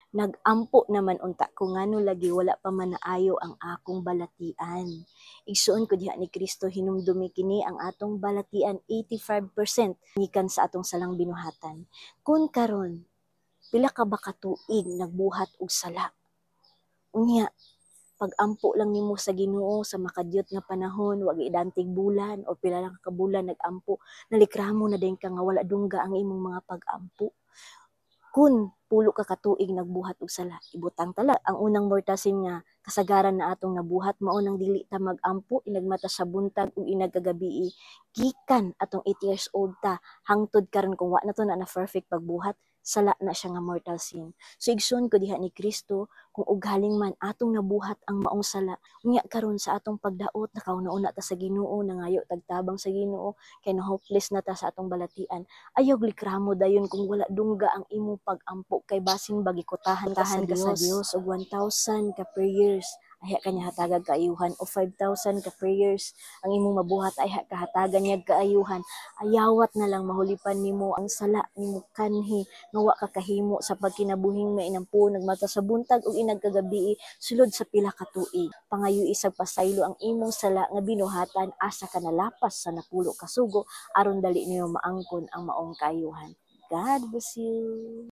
Nagampo naman unta ko ngano lagi wala pa man naayo ang akong balatian. Igsuon ko diha ni Kristo hinumdumi kini ang atong balatian 85% gikan sa atong salang binuhatan. Kun karon pila ka ba ka tuig nagbuhat og sala? Unya pag-ampo lang nimo sa Ginoo sa makadyot nga panahon, wa gidantig bulan o pila lang ka bulan nag-ampo, nalikramo na din ka nga wala dungga ang imong mga pag-ampo. Kun pulo ka katuig nagbuhat og sala, ibutang tala ang unang mortal sin nga kasagaran na atong nabuhat mao nang dili ta mag-ampo inagmata sa buntag ug inagagabii gikan atong 8 years old ta hangtod karon kung wa na to na perfect pagbuhat sala na siya nga mortal sin. So igsoon ko diha ni Kristo kung ughaling man atong nabuhat ang maong sala unya karon sa atong pagdaot nakauna-una ta sa Ginoo nangayo tagtabang sa Ginoo kay na hopeless na ta sa atong balatian ayaw likramo dayon kung wala dungga ang imong pag-ampo kay basin bagi kutahan ka sa Dios og 1,000 ka prayers ayha kanya hatagag kaayuhan o 5,000 ka prayers ang imong mabuhat ayha kahatagan niya kaayuhan ayawat na lang mahulipan nimo ang sala nimo kanhi nga wa ka kahimo sa pagkinabuhing mainampo nagmata sa buntag ug inagkagabii sulod sa pila ka tuig pangayo isag pasaylo ang imong sala nga binuhatan asa ka nalapas sa napulo ka sugo aron dali niyo maangkon ang maong kaayuhan. God bless you.